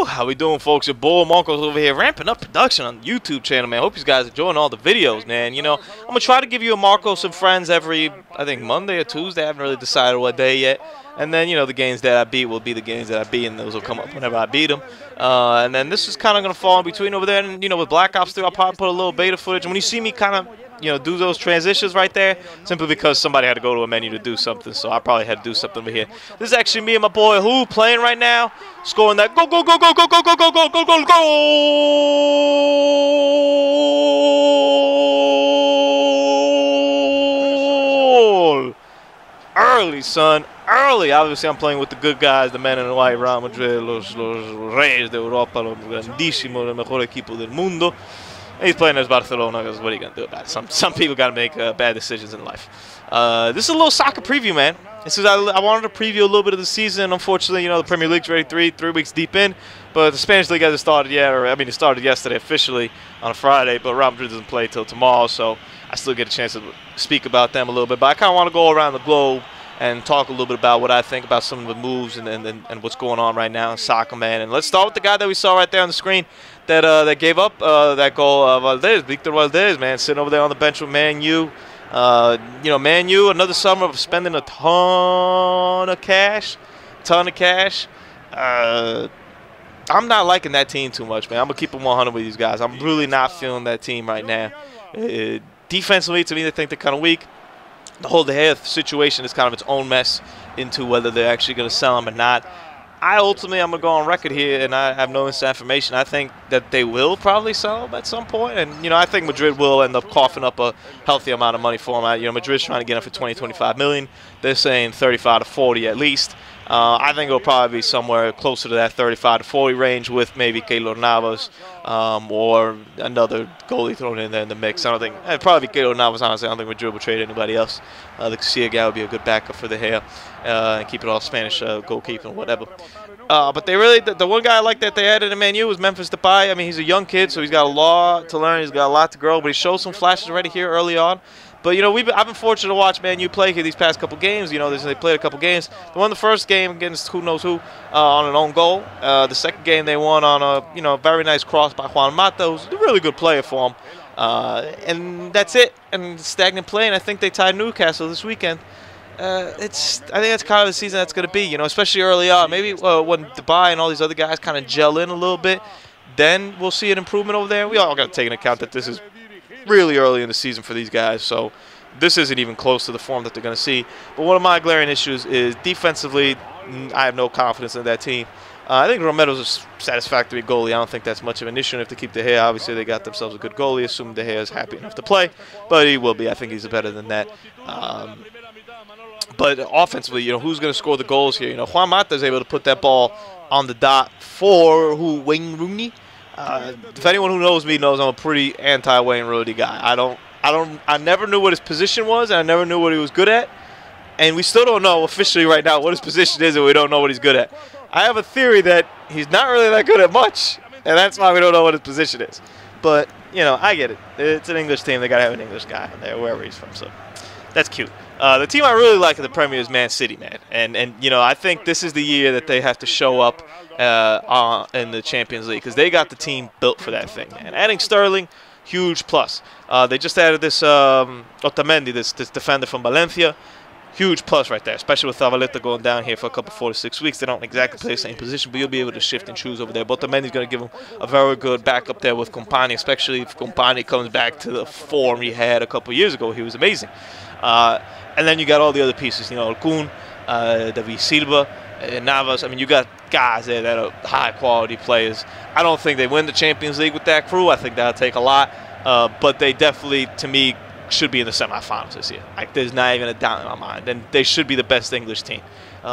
Woo! How we doing, folks? Your boy Marcos over here, ramping up production on the YouTube channel, man. Hope you guys are enjoying all the videos, man. You know, I'm gonna try to give you a Marcos and Friends every, I think, Monday or Tuesday. I haven't really decided what day yet. And then, you know, the games that I beat will be the games that I beat, and those will come up whenever I beat them. And then this is kind of gonna fall in between over there. And you know, with Black Ops 3, I'll probably put a little beta footage. And when you see me kind of, you know, do those transitions right there, simply because somebody had to go to a menu to do something, so I probably had to do something over here. This is actually me and my boy Who playing right now, scoring that go go go go go go go go go go go goal! Early, son, early. Obviously, I'm playing with the good guys, the men in the white, Real Madrid, los Reyes de Europa, los grandísimos, el mejor equipo del mundo. He's playing as Barcelona, because what are you going to do about it? Some people got to make bad decisions in life. This is a little soccer preview, man. This is I wanted to preview a little bit of the season. Unfortunately, you know, the Premier League's already three weeks deep in, but the Spanish League hasn't started yet. Or I mean, it started yesterday officially on a Friday, but Real Madrid doesn't play till tomorrow, so I still get a chance to speak about them a little bit. But I kind of want to go around the globe and talk a little bit about what I think about some of the moves and what's going on right now in soccer, man. And let's start with the guy that we saw right there on the screen that gave up that goal, Valdez, Victor Valdez, man, sitting over there on the bench with Man U. You know, Man U, another summer of spending a ton of cash. I'm not liking that team too much, man. I'm going to keep them 100 with these guys. I'm really not feeling that team right now. Defensively, to me, they think they're kind of weak. The whole De Gea situation is kind of its own mess into whether they're actually going to sell him or not. I'm going to go on record here, and I have no inside information. I think that they will probably sell him at some point. And, you know, I think Madrid will end up coughing up a healthy amount of money for him. You know, Madrid's trying to get him for 20, 25 million. They're saying 35 to 40 at least. I think it'll probably be somewhere closer to that 35 to 40 range with maybe Keylor Navas or another goalie thrown in there in the mix. I don't think it'd probably be Keylor Navas, honestly. I don't think Madrid will trade anybody else. The Casilla guy would be a good backup for De Gea and keep it all Spanish goalkeeping or whatever. But they really, the one guy I like that they added in Man U was Memphis Depay. I mean, he's a young kid, so he's got a lot to learn. He's got a lot to grow, but he showed some flashes already here early on. But, you know, I've been fortunate to watch Man U play here these past couple games. You know, they played a couple games. They won the first game against who knows who on an own goal. The second game they won on a, you know, very nice cross by Juan Mata, who's a really good player for them. And that's it. And stagnant play, and I think they tied Newcastle this weekend. I think that's kind of the season that's going to be, you know, especially early on. Maybe when Depay and all these other guys kind of gel in a little bit, then we'll see an improvement over there. We all got to take into account that this is really early in the season for these guys, so this isn't even close to the form that they're going to see. But one of my glaring issues is defensively, I have no confidence in that team. I think Romero's a satisfactory goalie. I don't think that's much of an issue. And if they keep De Gea, obviously they got themselves a good goalie, assuming De Gea is happy enough to play. But he will be. I think he's better than that. But offensively, you know, who's going to score the goals here? You know, Juan Mata is able to put that ball on the dot for Wayne Rooney. If anyone who knows me knows I'm a pretty anti-Wayne Rooney guy. I never knew what his position was, and I never knew what he was good at. And we still don't know officially right now what his position is, and we don't know what he's good at. I have a theory that he's not really that good at much, and that's why we don't know what his position is. But, you know, I get it. It's an English team. They got to have an English guy in there, wherever he's from, so that's cute. The team I really like in the Premier is Man City, man. And you know, I think this is the year that they have to show up in the Champions League because they got the team built for that thing, man. Adding Sterling, huge plus. They just added this Otamendi, this defender from Valencia. Huge plus right there, especially with Zabaleta going down here for a couple 4 to 6 weeks. They don't exactly play the same position, but you'll be able to shift and choose over there. But Otamendi's going to give him a very good backup there with Kompany, especially if Kompany comes back to the form he had a couple years ago. He was amazing. And then you got all the other pieces, you know, Kun, David Silva, Navas. I mean, you got guys there that are high-quality players. I don't think they win the Champions League with that crew. I think that'll take a lot. But they definitely, to me, should be in the semifinals this year. Like, there's not even a doubt in my mind. And they should be the best English team.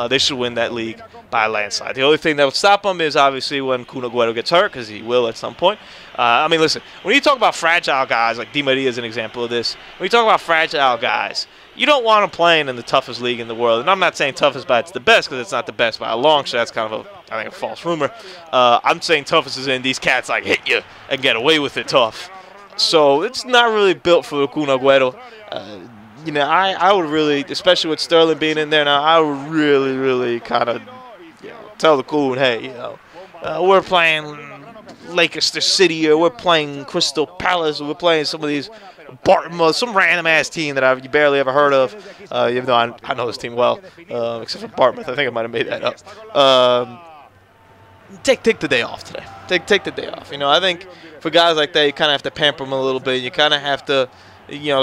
They should win that league by a landslide. The only thing that would stop them is obviously when Kun Agüero gets hurt, because he will at some point. I mean, listen, when you talk about fragile guys, like Di Maria is an example of this, when you talk about fragile guys, you don't want them playing in the toughest league in the world. And I'm not saying toughest by it's the best, because it's not the best by a long shot. That's kind of, I think, a false rumor. I'm saying toughest is in these cats, like, hit you and get away with it tough. So it's not really built for Kun Agüero. You know, I would really, especially with Sterling being in there now, I would really kind of, you know, tell the Kun, hey, you know, we're playing Leicester City, or we're playing Crystal Palace, or we're playing some of these Bartmouth, some random ass team that I've barely ever heard of. Even though I know this team well, except for Bartmouth. I think I might have made that up. Take the day off today. Take the day off. I think for guys like that, you kind of have to pamper them a little bit. You kind of have to,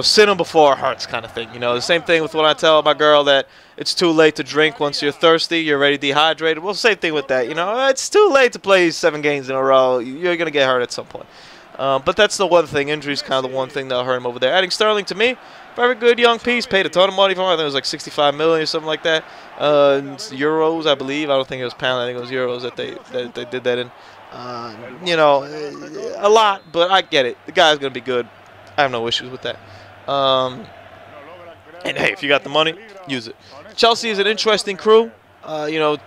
sit them before it hurts, kind of thing. The same thing with when I tell my girl that it's too late to drink once you're thirsty, you're already dehydrated. Well, same thing with that. It's too late to play 7 games in a row. You're gonna get hurt at some point. But that's the one thing. Injury's kind of the one thing that'll hurt him over there. Adding Sterling to me, very good young piece. Paid a ton of money for him. I think it was like 65 million or something like that. Euros, I believe. I don't think it was pounds. I think it was euros that they did that in. A lot, but I get it. The guy's gonna be good. I have no issues with that. And hey, if you got the money, use it. Chelsea is an interesting crew.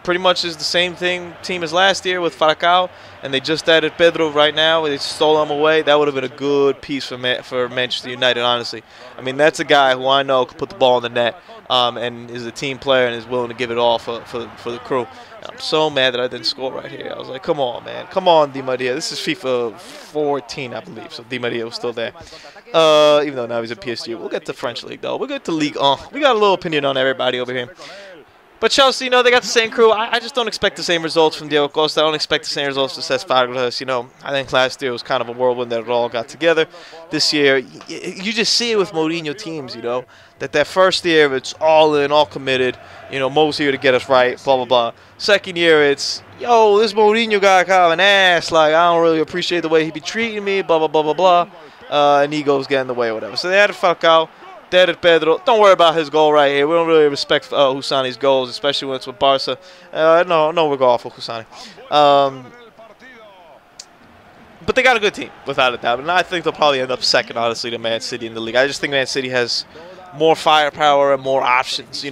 Pretty much is the same team as last year with Falcao, and they just added Pedro right now. They stole him away. That would have been a good piece for Manchester United, honestly. I mean, that's a guy who I know could put the ball in the net and is a team player and is willing to give it all for the crew. I'm so mad that I didn't score right here. I was like, come on, man. Come on, Di Maria. This is FIFA 14, I believe, so Di Maria was still there. Even though now he's at PSG. We'll get to French League, though. We'll get to Ligue 1. We got a little opinion on everybody over here. But Chelsea, they got the same crew. I just don't expect the same results from Diego Costa. I don't expect the same results from Cesc Fabregas. I think last year was kind of a whirlwind that it all got together. This year, you just see it with Mourinho teams, that first year it's all in, all committed. Mo's here to get us right, blah, blah, blah. Second year, it's, this Mourinho guy kind of an ass. Like, I don't really appreciate the way he be treating me, blah, blah, blah, blah, blah. And egos get in the way or whatever. So they added Falcao. They added Pedro. Don't worry about his goal right here. We don't really respect Husani's goals, especially when it's with Barca. No regard for Husani. But they got a good team, without a doubt. And I think they'll probably end up second, honestly, to Man City in the league. I just think Man City has more firepower and more options,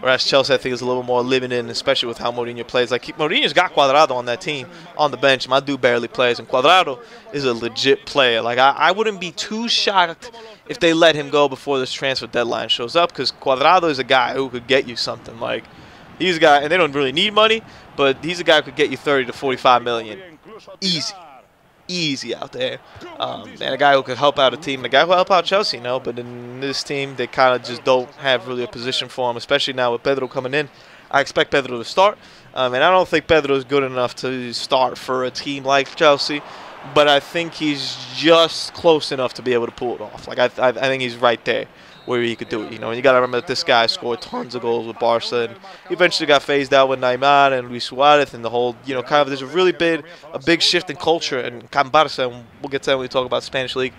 whereas Chelsea, I think, is a little more living in, especially with how Mourinho plays. Like, Mourinho's got Cuadrado on that team on the bench. My dude barely plays, and Cuadrado is a legit player. Like, I wouldn't be too shocked if they let him go before this transfer deadline shows up, because Cuadrado is a guy who could get you something. Like, he's a guy, and they don't really need money, but he's a guy who could get you 30 to 45 million. Easy out there. And a guy who could help out a team, and a guy who will help out Chelsea, but in this team, they kind of just don't have really a position for him, especially now with Pedro coming in. I expect Pedro to start, and I don't think Pedro is good enough to start for a team like Chelsea, but I think he's just close enough to be able to pull it off. Like, I think he's right there where he could do it. And you got to remember that this guy scored tons of goals with Barca, and he eventually got phased out with Neymar and Luis Suarez, and the whole, kind of, there's a big shift in culture and Barca, and we'll get to that when we talk about Spanish League,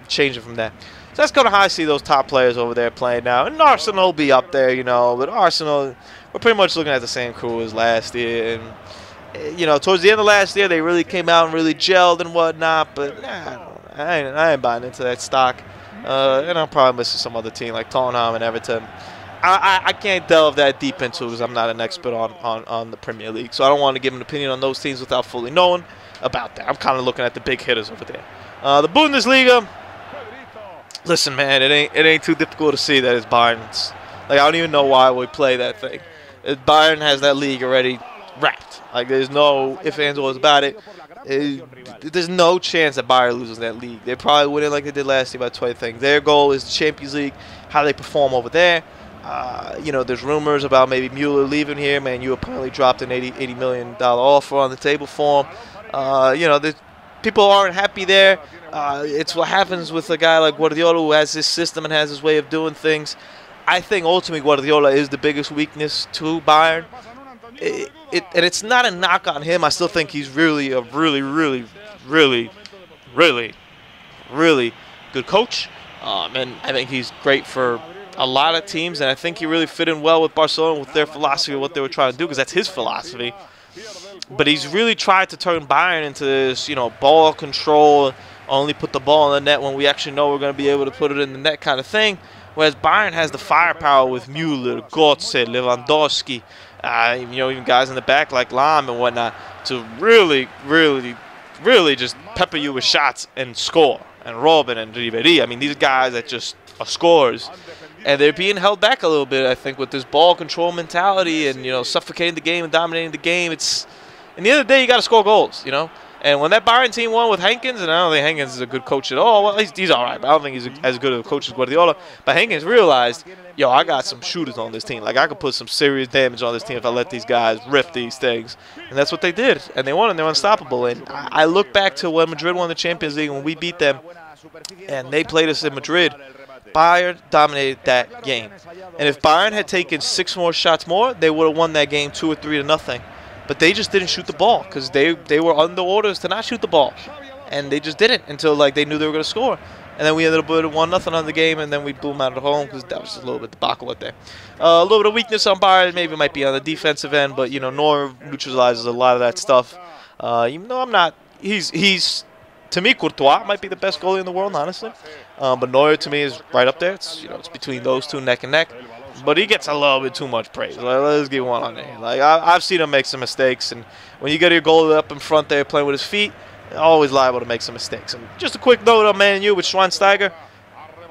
changing from that. So that's kind of how I see those top players over there playing now. And Arsenal will be up there, but Arsenal, we're pretty much looking at the same crew as last year, and towards the end of last year, they really came out and really gelled and whatnot, but I ain't buying into that stock. And I'm probably missing some other team like Tottenham and Everton. I can't delve that deep into it because I'm not an expert on the Premier League. So I don't want to give an opinion on those teams without fully knowing about that. I'm kind of looking at the big hitters over there. The Bundesliga, listen, man, it ain't too difficult to see that it's Bayern's. Like, I don't even know why we play that thing. Bayern has that league already wrapped. Like, there's no ifs, ands, or buts about it. There's no chance that Bayern loses that league. They probably win it like they did last year by 20 things. Their goal is the Champions League, how they perform over there. There's rumors about maybe Mueller leaving here. Man, you apparently dropped an $80 million offer on the table for him. People aren't happy there. It's what happens with a guy like Guardiola who has his system and has his way of doing things. I think ultimately Guardiola is the biggest weakness to Bayern. And it's not a knock on him. I still think he's really a really good coach. And I think he's great for a lot of teams. And I think he really fit in well with Barcelona with their philosophy of what they were trying to do, because that's his philosophy. But he's really tried to turn Bayern into this, ball control, only put the ball in the net when we actually know we're going to be able to put it in the net kind of thing. Whereas Bayern has the firepower with Müller, Götze, Lewandowski, even guys in the back like Lahm and whatnot, to really just pepper you with shots and score. And Robben and Ribéry, I mean, these guys that just are scorers. And they're being held back a little bit, I think, with this ball control mentality and, suffocating the game and dominating the game. It's in the end of the day, you got to score goals, you know. And when that Bayern team won with Hankins, and I don't think Hankins is a good coach at all. Well, he's all right, but I don't think he's as good of a coach as Guardiola. But Hankins realized, yo, I got some shooters on this team. Like, I could put some serious damage on this team if I let these guys rip these things. And that's what they did. And they won, and they're unstoppable. And I look back to when Madrid won the Champions League, when we beat them, and they played us in Madrid. Bayern dominated that game. And if Bayern had taken 6 more shots more, they would have won that game 2 or 3-0. But they just didn't shoot the ball because they were under orders to not shoot the ball. And they just didn't until like they knew they were going to score. And then we ended up with 1-0 on the game, and then we blew them out at home because that was just a little bit debacle out there. A little bit of weakness on Bayern, maybe it might be on the defensive end, but, you know, Neuer neutralizes a lot of that stuff. Even though I'm not, he's to me, Courtois might be the best goalie in the world, honestly. But Neuer, to me, is right up there. It's, you know, it's between those two neck and neck. But he gets a little bit too much praise. Like, let's get one on there. Like, I've seen him make some mistakes. And when you get your goalie up in front there playing with his feet, always liable to make some mistakes. And just a quick note on Man U with Schweinsteiger.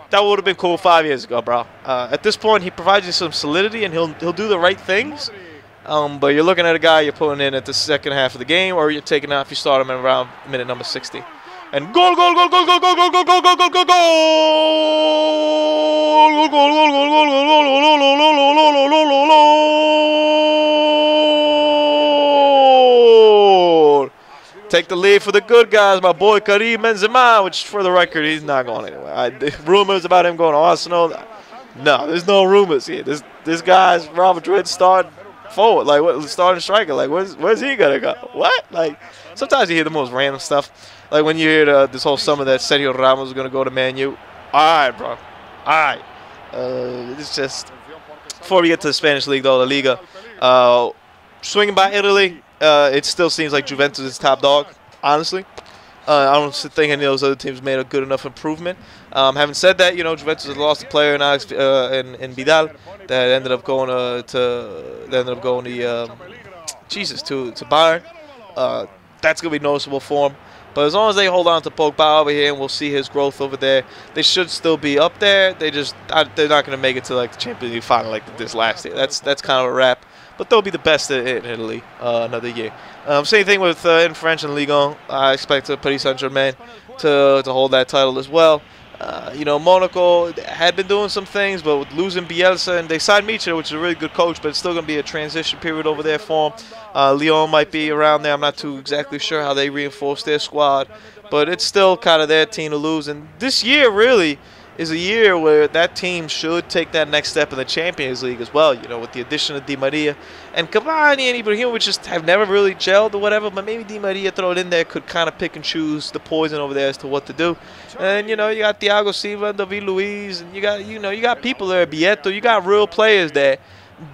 That would have been cool 5 years ago, bro. At this point, he provides you some solidity, and he'll do the right things. But you're looking at a guy you're putting in at the second half of the game, or you're taking out if you start him around minute number 60. And goal, goal, goal, goal, goal, goal, goal, goal, goal, goal, goal, goal, goal. Take the lead for the good guys, my boy Karim Benzema, which for the record, he's not going anywhere. Rumors about him going to Arsenal. No, there's no rumors here. This guy's Real Madrid starting forward, like what, starting striker. Like, where's he gonna go? What? Like, sometimes you hear the most random stuff. Like when you hear this whole summer that Sergio Ramos is gonna go to Man U. All right, bro. All right. It's just before we get to the Spanish league, though, La Liga. Swinging by Italy, it still seems like Juventus is top dog. Honestly, I don't think any of those other teams made a good enough improvement. Having said that, you know, Juventus has lost a player in Vidal that ended up going to Bayern. That's gonna be noticeable for him. But as long as they hold on to Pogba over here, and we'll see his growth over there, they should still be up there. They're not gonna make it to like the Champions League final like this last year. That's kind of a wrap. But they'll be the best in Italy another year. Same thing with in French and Ligue 1. I expect Paris Saint-Germain to hold that title as well. You know, Monaco had been doing some things, but with losing Bielsa, and they signed Michel, which is a really good coach, but it's still going to be a transition period over there for him. Lyon might be around there. I'm not too exactly sure how they reinforce their squad, but it's still kind of their team to lose. And this year really is a year where that team should take that next step in the Champions League as well, you know, with the addition of Di Maria. And Cavani and Ibrahimovic just have never really gelled or whatever, but maybe Di Maria thrown in there could kind of pick and choose the poison over there as to what to do. And, you know, you got Thiago Silva and David Luiz, and you got people there, Bieto, you got real players there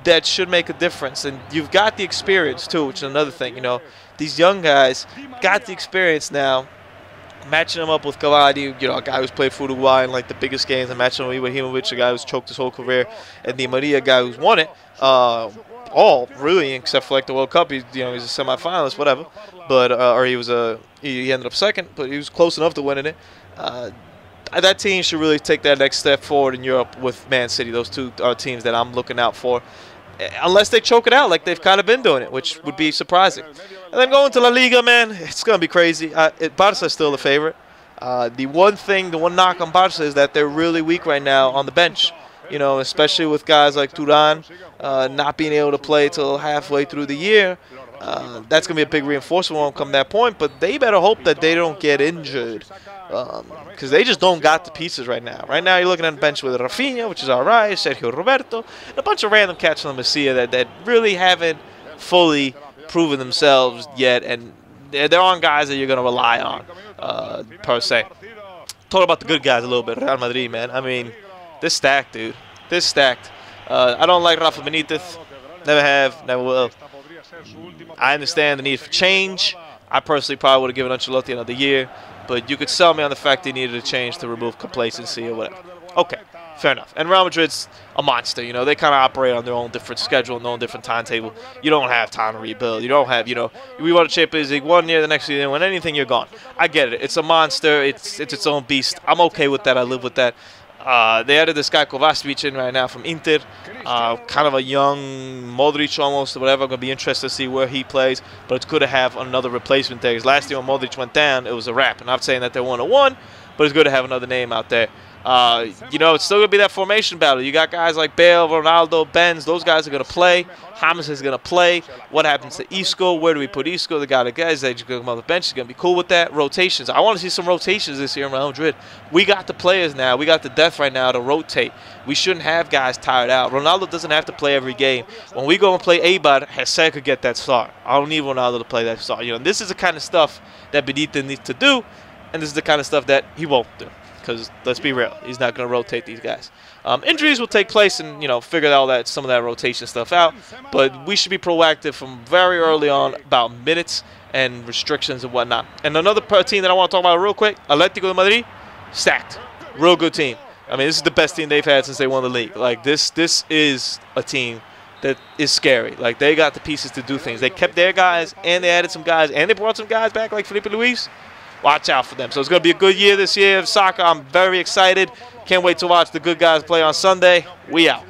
that should make a difference. And you've got the experience, too, which is another thing, you know. These young guys got the experience now. Matching him up with Cavani, you know, a guy who's played for Uruguay in like the biggest games, and matching him with Ibrahimovic, a guy who's choked his whole career, and Di Maria, a guy who's won it all really, except for like the World Cup. He's a semifinalist, whatever, but or he ended up second, but he was close enough to winning it. That team should really take that next step forward in Europe with Man City. Those two are teams that I'm looking out for. Unless they choke it out like they've kind of been doing it, which would be surprising. And then going to La Liga, man, it's going to be crazy. Barca is still the favorite. The one knock on Barca is that they're really weak right now on the bench. You know, especially with guys like Turan not being able to play till halfway through the year. That's going to be a big reinforcement when come that point. But they better hope that they don't get injured. Because they just don't got the pieces right now. Right now you're looking at a bench with Rafinha, which is all right, Sergio Roberto, and a bunch of random cats on the Masia that really haven't fully proven themselves yet, and there aren't guys that you're going to rely on, per se. Talk about the good guys a little bit, Real Madrid, man. I mean, this stacked, dude. This stacked. I don't like Rafa Benitez. Never have, never will. I understand the need for change. I personally probably would have given Ancelotti another year. But you could sell me on the fact they needed a change to remove complacency or whatever. Okay, fair enough. And Real Madrid's a monster, you know. They kind of operate on their own different schedule, their own different timetable. You don't have time to rebuild. You don't have, you know, we won a Champions League 1 year, the next year, when anything, you're gone. I get it. It's a monster. It's its own beast. I'm okay with that. I live with that. They added this guy Kovacevic in right now from Inter. Kind of a young Modric almost or whatever. I'm going to be interested to see where he plays. But it's good to have another replacement there. Because last year when Modric went down, it was a wrap. And I'm not saying that they're 1-1, but it's good to have another name out there. You know, it's still going to be that formation battle. You got guys like Bale, Ronaldo, Benz. Those guys are going to play. James is going to play. What happens to Isco? Where do we put Isco? The guys that just come on the bench is going to be cool with that. Rotations. I want to see some rotations this year in Real Madrid. We got the players now. We got the depth right now to rotate. We shouldn't have guys tired out. Ronaldo doesn't have to play every game. When we go and play Eibar, Hussein could get that start. I don't need Ronaldo to play that start. You know, and this is the kind of stuff that Benitez needs to do, and this is the kind of stuff that he won't do. Because let's be real, he's not going to rotate these guys. Injuries will take place, and you know, figure some of that rotation stuff out. But we should be proactive from very early on about minutes and restrictions and whatnot. And another team that I want to talk about real quick, Atletico de Madrid, stacked, real good team. I mean, this is the best team they've had since they won the league. Like this is a team that is scary. Like they got the pieces to do things. They kept their guys, and they added some guys, and they brought some guys back like Felipe Luis. Watch out for them. So it's going to be a good year this year of soccer. I'm very excited. Can't wait to watch the good guys play on Sunday. We out.